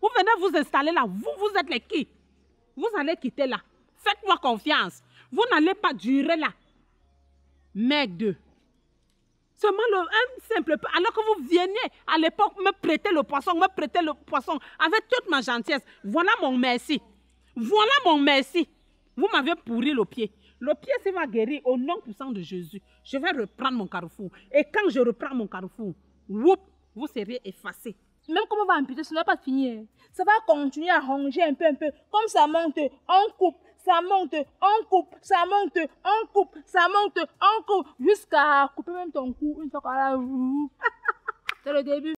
Vous venez vous installer là. Vous êtes les qui? Vous allez quitter là. Faites-moi confiance. Vous n'allez pas durer là. Merde. Seulement un simple peu. Alors que vous veniez à l'époque me prêter le poisson avec toute ma gentillesse. Voilà mon merci. Voilà mon merci. Vous m'avez pourri le pied. Le pied, ça va guérir au nom puissant de Jésus. Je vais reprendre mon carrefour. Et quand je reprends mon carrefour, whoop, vous serez effacés. Même comme on va amputer, ce n'est pas fini. Ça va continuer à ronger un peu. Comme ça monte, on coupe, ça monte, on coupe, ça monte, on coupe, ça monte, on coupe. Jusqu'à couper même ton cou une fois qu'on a... C'est le début.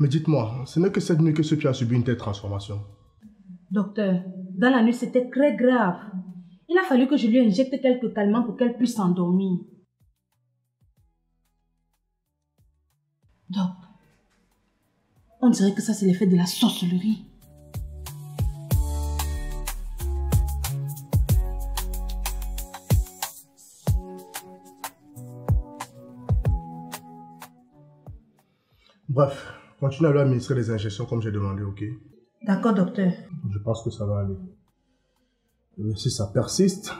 Mais dites-moi, ce n'est que cette nuit que Sophie a subi une telle transformation. Docteur, dans la nuit, c'était très grave. Il a fallu que je lui injecte quelques calmants pour qu'elle puisse s'endormir. Doc, on dirait que ça c'est l'effet de la sorcellerie. Bref, continue à lui administrer les injections comme j'ai demandé, ok? D'accord, docteur. Je pense que ça va aller. Et si ça persiste...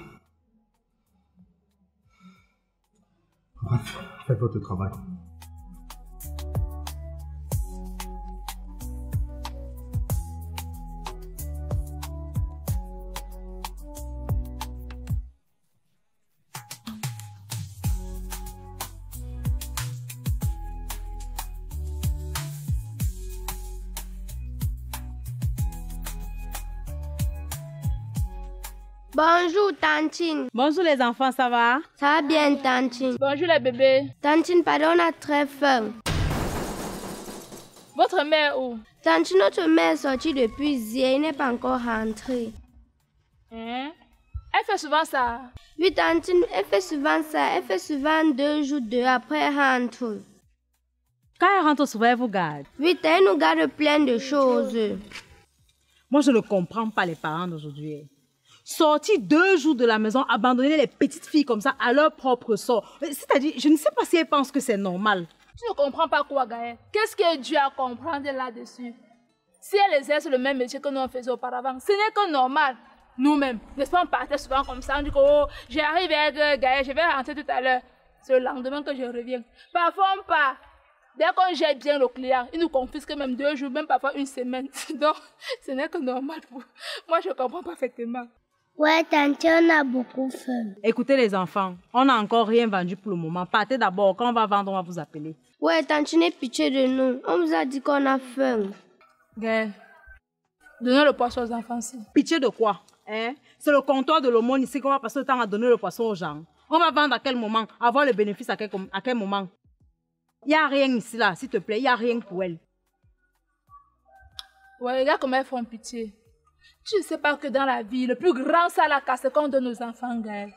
Bref, faites votre travail. Bonjour, Tantine. Bonjour les enfants, ça va? Ça va bien, Tantine? Bonjour les bébés. Tantine, pardon, on a très faim. Votre mère où? Tantine, notre mère est sortie depuis hier, elle n'est pas encore rentrée. Hein? Elle fait souvent ça? Oui, Tantine, elle fait souvent ça. Elle fait souvent 2 jours, après elle rentre. Quand elle rentre souvent, elle vous garde. Oui, elle nous garde plein de choses. Moi, je ne comprends pas les parents d'aujourd'hui. Sortir 2 jours de la maison, abandonner les petites filles comme ça à leur propre sort. C'est-à-dire, je ne sais pas si elles pensent que c'est normal. Tu ne comprends pas quoi, Gaël? Qu'est-ce que Dieu a à comprendre là-dessus? Si elle exerce le même métier que nous on faisait auparavant, ce n'est que normal. Nous-mêmes, n'est-ce pas, on partait souvent comme ça, on dit que oh, j'arrive avec Gaël, je vais rentrer tout à l'heure. C'est le lendemain que je reviens. Parfois on part. Dès qu'on gère bien le client, il nous confisque même 2 jours, même parfois 1 semaine. Donc, ce n'est que normal. Moi, je comprends parfaitement. Ouais, tante, on a beaucoup faim. Écoutez les enfants, on n'a encore rien vendu pour le moment. Partez d'abord, quand on va vendre, on va vous appeler. Ouais, tante, n'aie pitié de nous. On vous a dit qu'on a faim. Gaël, donnez le poisson aux enfants ici. Pitié de quoi? Hein? C'est le comptoir de l'aumône ici qu'on va passer le temps à donner le poisson aux gens. On va vendre à quel moment? Avoir le bénéfice à quel moment? Il n'y a rien ici là, s'il te plaît, il n'y a rien pour elle. Ouais, regarde comment elles font pitié. Tu ne sais pas que dans la vie, le plus grand salaka, c'est quand on donne aux enfants, Gaël.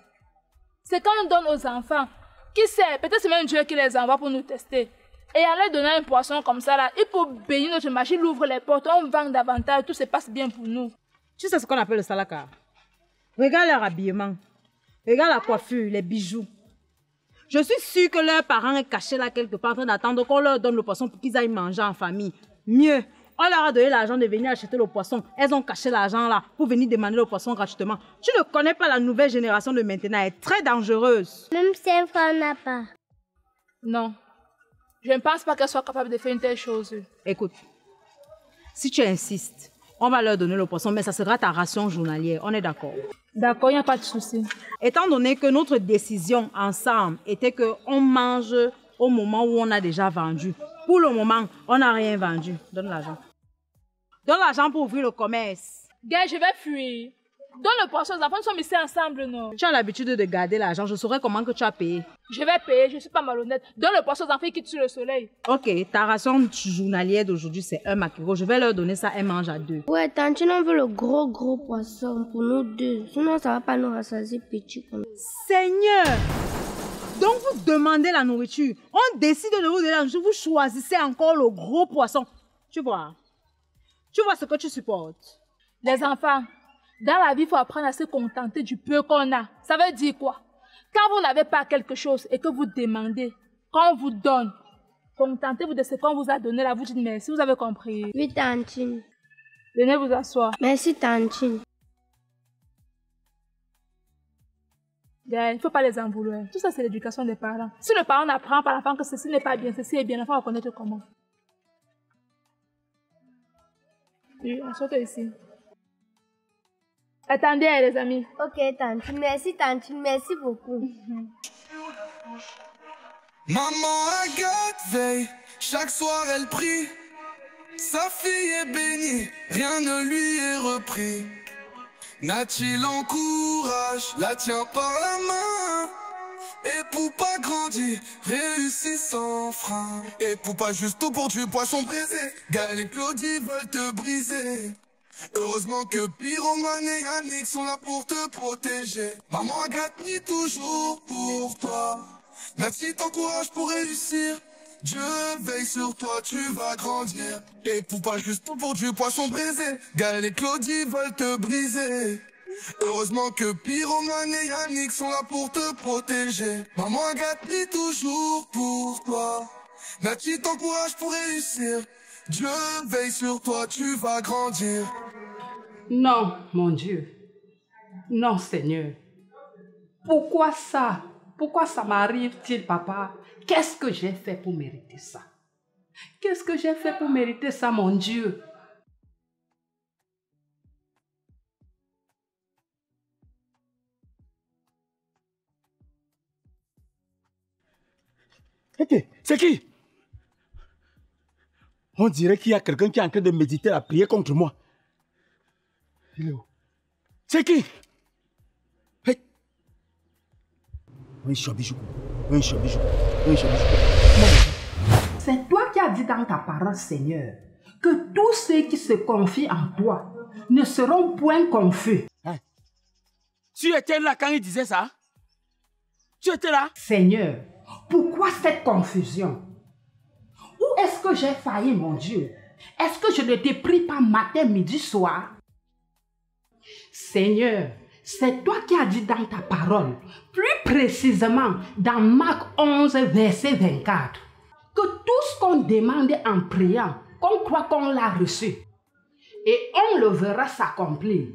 C'est quand on donne aux enfants. Qui sait, peut-être c'est même Dieu qui les envoie pour nous tester. Et en leur donnant un poisson comme ça, là, il faut bénir notre machine, il ouvre les portes, on vend davantage, tout se passe bien pour nous. Tu sais ce qu'on appelle le salaka? Regarde leur habillement. Regarde la coiffure, les bijoux. Je suis sûre que leurs parents est caché là quelque part en train d'attendre qu'on leur donne le poisson pour qu'ils aillent manger en famille. Mieux, on leur a donné l'argent de venir acheter le poisson. Elles ont caché l'argent là pour venir demander le poisson gratuitement. Tu ne connais pas la nouvelle génération de maintenant, elle est très dangereuse. Même si un frère n'a pas. Non, je ne pense pas qu'elle soit capable de faire une telle chose. Écoute, si tu insistes, on va leur donner le poisson, mais ça sera ta ration journalière, on est d'accord? D'accord, il n'y a pas de souci. Étant donné que notre décision ensemble était qu'on mange au moment où on a déjà vendu. Pour le moment, on n'a rien vendu. Donne l'argent. Donne l'argent pour ouvrir le commerce. Gars, je vais fuir. Donne le poisson, les enfants sont ici ensemble, non? Tu as l'habitude de garder l'argent, je saurais comment que tu as payé. Je vais payer, je ne suis pas malhonnête. Donne le poisson aux enfants qui tuent le soleil. Ok, ta ration journalière d'aujourd'hui, c'est 1 maquereau. Je vais leur donner ça, elles mangent à 2. Ouais, tantine, on veut le gros poisson pour nous deux. Sinon, ça va pas nous rassasier petit comme ça. Seigneur! Donc vous demandez la nourriture. On décide de vous donner la nourriture. Vous choisissez encore le gros poisson. Tu vois ce que tu supportes. Les enfants, dans la vie, il faut apprendre à se contenter du peu qu'on a. Ça veut dire quoi? Quand vous n'avez pas quelque chose et que vous demandez, quand on vous donne, contentez-vous de ce qu'on vous a donné là. Vous dites merci, vous avez compris. Oui, tantine. Venez vous asseoir. Merci, tantine. Il ne faut pas les en vouloir. Tout ça, c'est l'éducation des parents. Si le parent n'apprend pas à l'enfant que ceci n'est pas bien, ceci est bien, l'enfant va connaître comment. Oui, assois-toi ici. Attendez, les amis. Ok, tantine. Merci beaucoup. Maman Agathe veille, chaque soir elle prie. Sa fille est bénie, rien ne lui est repris. Nati l'encourage, la tient par la main. Et pour pas grandir, réussir sans frein. Et pour pas juste tout pour tuer poisson brisé, Gaël et Claudie veulent te briser. Heureusement que Pyromane et Yannick sont là pour te protéger. Maman Agathe nie toujours pour toi. Nati t'encourage pour réussir. Dieu veille sur toi, tu vas grandir. Et pour pas juste tout pour tuer poisson brisé, Gaël et Claudie veulent te briser. Heureusement que Pyromane et Yannick sont là pour te protéger. Maman Agathe nie toujours pour toi. Nati t'encourage pour réussir. Dieu veille sur toi, tu vas grandir. Non, mon Dieu. Non, Seigneur. Pourquoi ça? Pourquoi ça m'arrive-t-il, papa? Qu'est-ce que j'ai fait pour mériter ça? Qu'est-ce que j'ai fait pour mériter ça, mon Dieu? C'est qui? On dirait qu'il y a quelqu'un qui est en train de méditer la prière contre moi. Il est où? C'est qui? Hey. Oui, Chabichou. C'est toi qui as dit dans ta parole, Seigneur, que tous ceux qui se confient en toi ne seront point confus. Hein? Tu étais là quand il disait ça? Tu étais là? Seigneur, pourquoi cette confusion? Où est-ce que j'ai failli, mon Dieu? Est-ce que je ne t'ai pris pas matin, midi, soir? Seigneur, c'est toi qui as dit dans ta parole, plus précisément dans Marc 11, verset 24, que tout ce qu'on demande en priant, qu'on croit qu'on l'a reçu, et on le verra s'accomplir.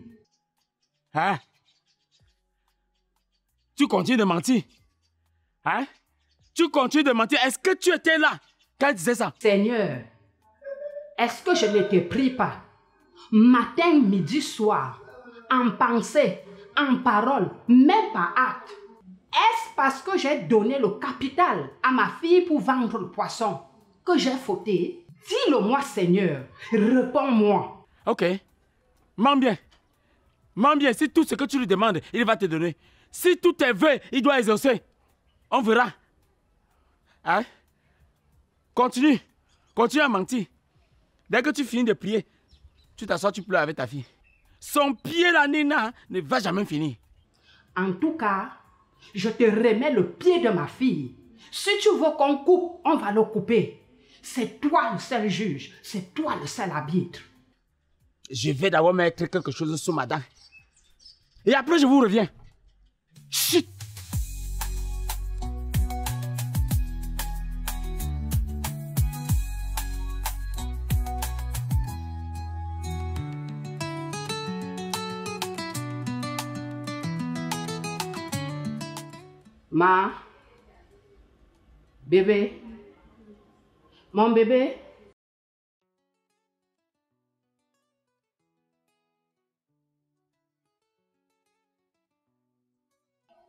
Hein? Tu continues de mentir? Hein? Tu continues de mentir? Est-ce que tu étais là quand il disait ça? Seigneur, est-ce que je ne te prie pas, matin, midi, soir, en pensée, en parole, même par acte? Est-ce parce que j'ai donné le capital à ma fille pour vendre le poisson que j'ai fauté? Dis-le-moi, Seigneur. Réponds-moi. Ok. Mens bien. Mens bien. Si tout ce que tu lui demandes, il va te donner. Si tout est vrai, il doit exaucer. On verra. Hein? Continue. Continue à mentir. Dès que tu finis de prier, tu t'assois, tu pleures avec ta fille. Son pied, la Nina, ne va jamais finir. En tout cas, je te remets le pied de ma fille. Si tu veux qu'on coupe, on va le couper. C'est toi le seul juge. C'est toi le seul arbitre. Je vais d'abord mettre quelque chose sous ma dent. Et après, je vous reviens. Chut! Ma, bébé, mon bébé.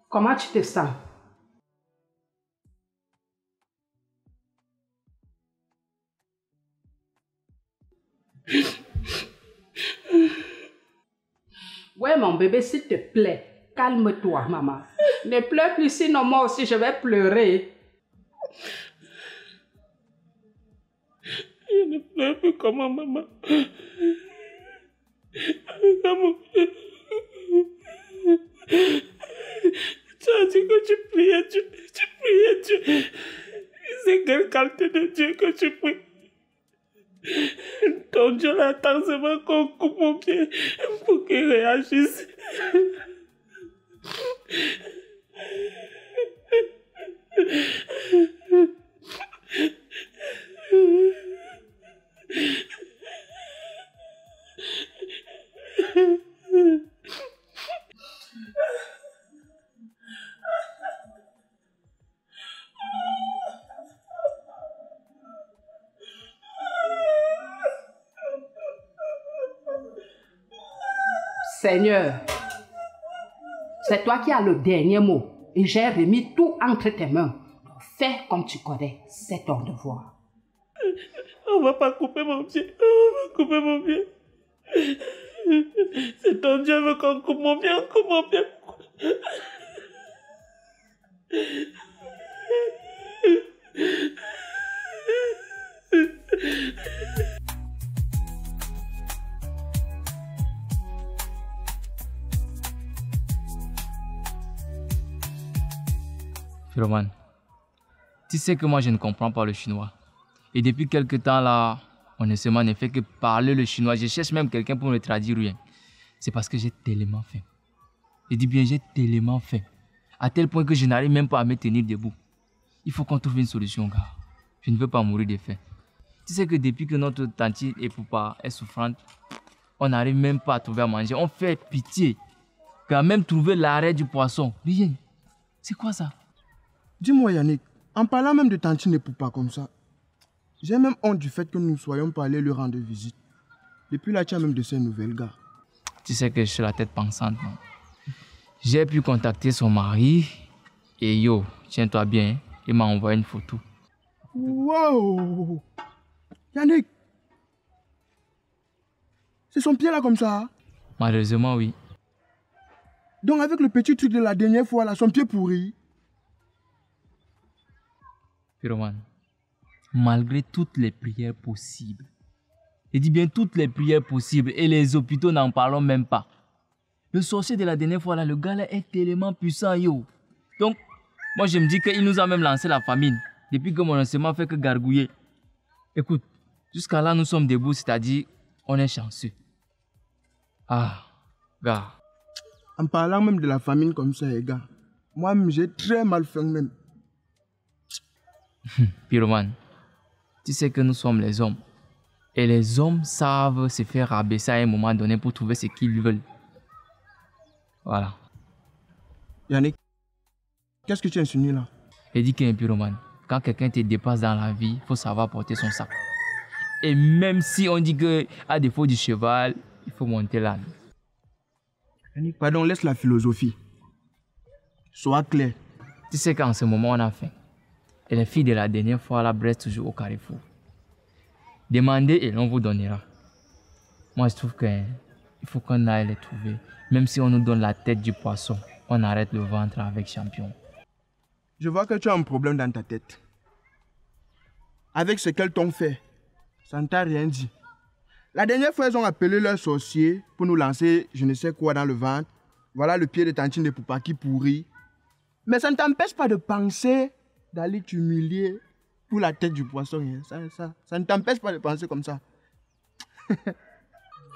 Comment tu te sens? Ouais, mon bébé, s'il te plaît, calme-toi, maman. Ne pleure plus, sinon moi aussi je vais pleurer. Je ne pleure plus comment, maman. Comment? Tu as dit que tu priais Dieu. Tu priais Dieu. C'est quelle qualité de Dieu que tu pries? Ton Dieu l'attend seulement qu'on coupe mon pied pour qu'il réagisse. Seigneur, c'est toi qui as le dernier mot et j'ai remis tout entre tes mains. Fais comme tu connais, c'est ton devoir. On va pas couper mon pied. On va couper mon pied. Si ton Dieu veut qu'on coupe mon pied, on coupe mon pied. Philomène, tu sais que moi je ne comprends pas le chinois. Et depuis quelque temps là, honnêtement, ne fait que parler le chinois. Je cherche même quelqu'un pour me traduire rien. C'est parce que j'ai tellement faim. Je dis bien, j'ai tellement faim. À tel point que je n'arrive même pas à me tenir debout. Il faut qu'on trouve une solution, gars. Je ne veux pas mourir de faim. Tu sais que depuis que notre tante et Poupa est souffrante, on n'arrive même pas à trouver à manger. On fait pitié. Quand même trouver l'arrêt du poisson. Rien. C'est quoi ça? Dis-moi Yannick, en parlant même de Tantine et Poupa comme ça, j'ai même honte du fait que nous ne soyons pas allés lui rendre visite. Depuis là, tu as même de ces nouvelles, gars. Tu sais que je suis la tête pensante, non? J'ai pu contacter son mari et yo, tiens-toi bien, il m'a envoyé une photo. Wow! Yannick! C'est son pied là comme ça? Hein? Malheureusement, oui. Donc avec le petit truc de la dernière fois là, son pied pourri? Philomène, malgré toutes les prières possibles, je dis bien toutes les prières possibles et les hôpitaux n'en parlons même pas. Le sorcier de la dernière fois là, le gars là est tellement puissant, yo. Donc, moi je me dis qu'il nous a même lancé la famine depuis que mon enseignement fait que gargouiller. Écoute, jusqu'à là nous sommes debout, c'est-à-dire on est chanceux. Ah, gars. En parlant même de la famine comme ça, les gars, moi-même j'ai très mal faim même. Pyromane, tu sais que nous sommes les hommes. Et les hommes savent se faire rabaisser à un moment donné pour trouver ce qu'ils veulent. Voilà. Yannick, qu'est-ce que tu insinues là? Je dis qu'un pyromane, quand quelqu'un te dépasse dans la vie, il faut savoir porter son sac. Et même si on dit qu'à défaut du cheval, il faut monter l'âne. Yannick, pardon, laisse la philosophie. Sois clair. Tu sais qu'en ce moment, on a faim. Et les filles de la dernière fois, là, restent toujours au carrefour. Demandez et l'on vous donnera. Moi, je trouve qu'il faut qu'on aille les trouver. Même si on nous donne la tête du poisson, on arrête le ventre avec champion. Je vois que tu as un problème dans ta tête. Avec ce qu'elles t'ont fait, ça ne t'a rien dit. La dernière fois, ils ont appelé leur sorcier pour nous lancer je ne sais quoi dans le ventre. Voilà le pied de Tantine de Poupa qui pourrit. Mais ça ne t'empêche pas de penser d'aller t'humilier pour la tête du poisson. Hein. Ça ne t'empêche pas de penser comme ça.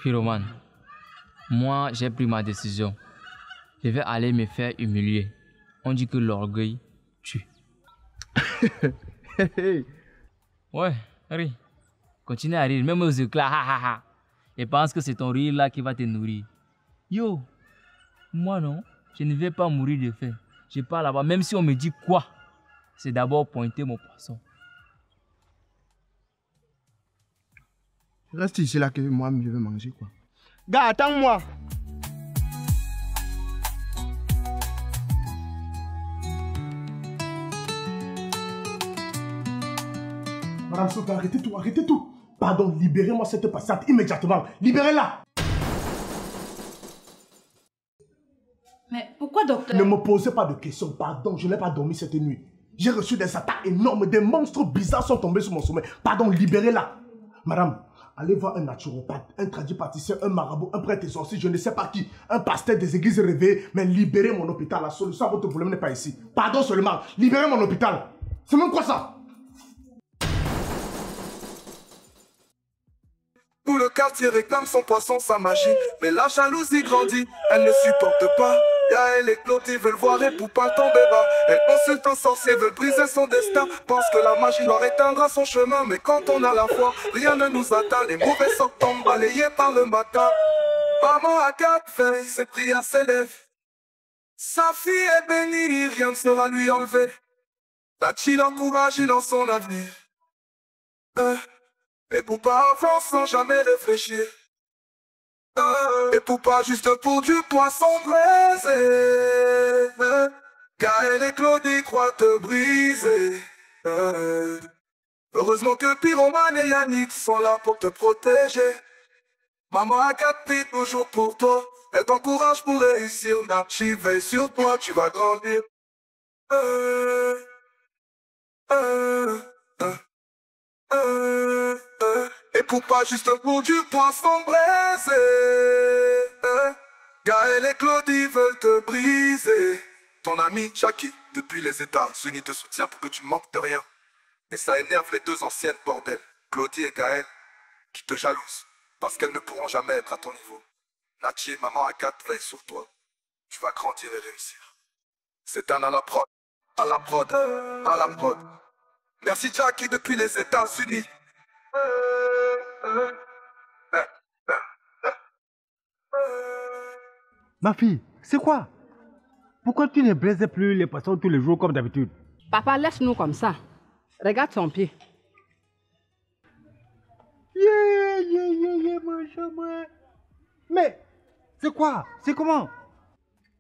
Philomène, moi j'ai pris ma décision. Je vais aller me faire humilier. On dit que l'orgueil tue. Ouais, ris. Continue à rire, même aux éclats, ha ha ha. Et pense que c'est ton rire là qui va te nourrir. Yo, moi non, je ne vais pas mourir de faim. Je pars là-bas, même si on me dit quoi, c'est d'abord pointer mon poisson. Reste ici là que moi je vais manger quoi. Gars, attends-moi. Madame Sophie, arrêtez tout, arrêtez tout. Pardon, libérez-moi cette passante immédiatement. Libérez-la. Mais pourquoi, docteur? Ne me posez pas de questions, pardon, je n'ai pas dormi cette nuit. J'ai reçu des attaques énormes, des monstres bizarres sont tombés sur mon sommeil. Pardon, libérez-la. Madame, allez voir un naturopathe, un tradipraticien, un marabout, un prêtre sorcier, je ne sais pas qui, un pasteur des églises réveillées, mais libérez mon hôpital. La solution à votre problème n'est pas ici. Pardon seulement, libérez mon hôpital. C'est même quoi ça? Tout le quartier réclame son poisson, sa magie. Mais la jalousie grandit, elle ne supporte pas. Gaël et Clodie veulent voir et Poupa tomber bas. Elle consulte un sorcier, veut briser son destin. Pense que la magie leur éteindra son chemin. Mais quand on a la foi, rien ne nous atteint. Les mauvais sorts tombent balayés par le matin. Maman Agathe fait ses prières s'élèvent. Sa fille est bénie, rien ne sera lui enlevé. Nachi l'encourage dans son avenir. Et Poupa avance sans jamais réfléchir. Et Poupa juste pour du poisson braisé. Gaël et Clodie croient te briser. Heureusement que Pyromane et Yannick sont là pour te protéger. Maman Agathe prie toujours pour toi. Elle t'encourage pour réussir. Nachi veille sur toi, tu vas grandir. Et Poupa juste pour du poisson braisé. Gaël et Clodie veulent te briser. Ton ami Jackie, depuis les États-Unis, te soutient pour que tu manques de rien. Et ça énerve les deux anciennes bordels, Clodie et Gaël, qui te jalousent, parce qu'elles ne pourront jamais être à ton niveau. Nachi et maman Agathe veillent sur toi. Tu vas grandir et réussir. C'est un à la prod, à la prod, à la prod. Merci Jackie depuis les États-Unis. Ma fille, c'est quoi? Pourquoi tu ne braises plus les poissons tous les jours comme d'habitude? Papa, laisse-nous comme ça. Regarde son pied. Mais, c'est quoi? C'est comment?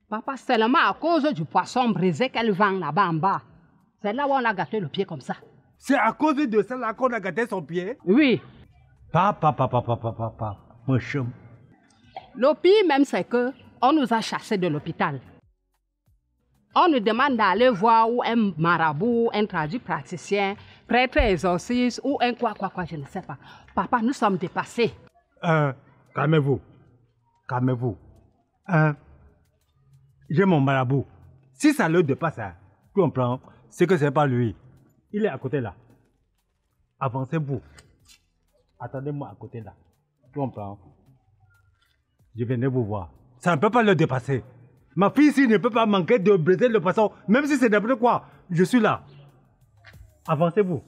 Papa, c'est seulement à cause du poisson brisé qu'elle vend là-bas en bas. C'est là où on a gâté le pied comme ça. C'est à cause de ça là qu'on a gâté son pied? Oui. Papa, mon chum. Le pire même, c'est que on nous a chassés de l'hôpital. On nous demande d'aller voir où un marabout, un praticien, prêtre exorciste ou un quoi, je ne sais pas. Papa, nous sommes dépassés. Calmez-vous. Calmez-vous. J'ai mon marabout. Si ça le dépasse, tu comprends, c'est que c'est pas lui. Il est à côté là. Avancez-vous. Attendez-moi à côté là. Tu comprends? Je viendrai vous voir. Ça ne peut pas le dépasser. Ma fille ici ne peut pas manquer de briser le poisson, même si c'est n'importe quoi. Je suis là. Avancez-vous.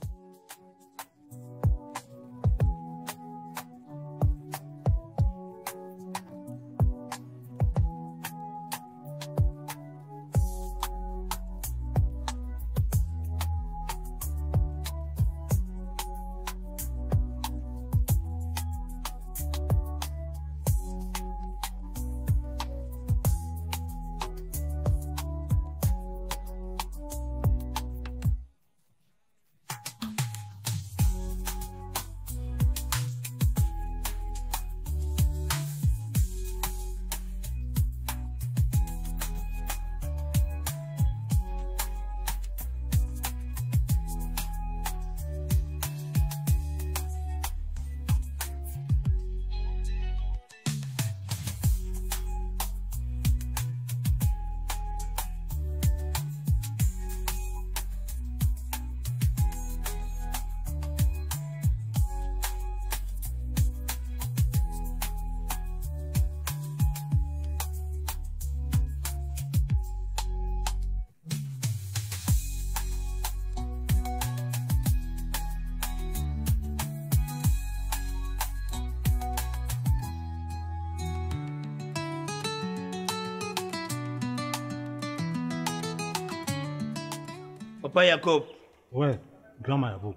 Papa Jacob. Ouais, grand marabout.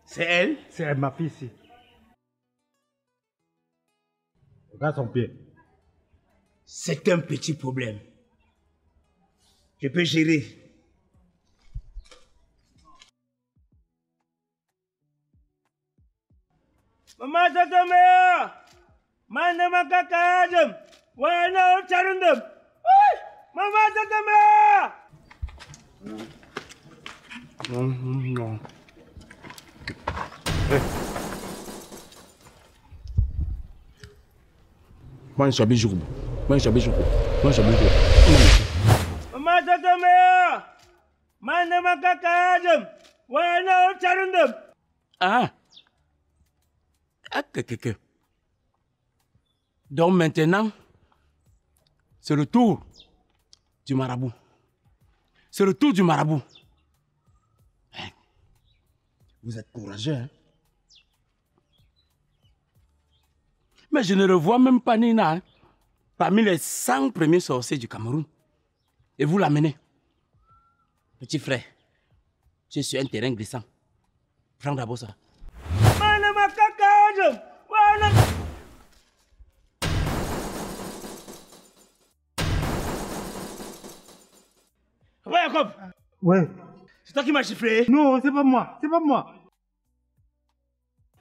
C'est elle? C'est ma fille ici. Regarde son pied. C'est un petit problème. Je peux gérer. Maman Tatamea! Mana makakajam! Wana charundam! Maman, c'est ta mère! Non. Moi, je suis habillé. Maman, c'est ta mère! Ah! Donc maintenant, c'est le tour du marabout. C'est le tour du marabout. Vous êtes courageux, hein? Mais je ne revois même pas Nina, hein, parmi les 100 premiers sorciers du Cameroun. Et vous l'amenez. Petit frère, tu es sur un terrain glissant. Prends d'abord ça. Ouais, Jacob. Ouais. C'est toi qui m'as chiffré? Non, c'est pas moi. C'est pas moi.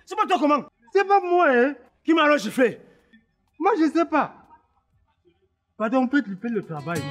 C'est pas toi comment? C'est pas moi, hein. Qui m'a alors chiffré? Moi, je sais pas. Pardon, on peut te faire le travail.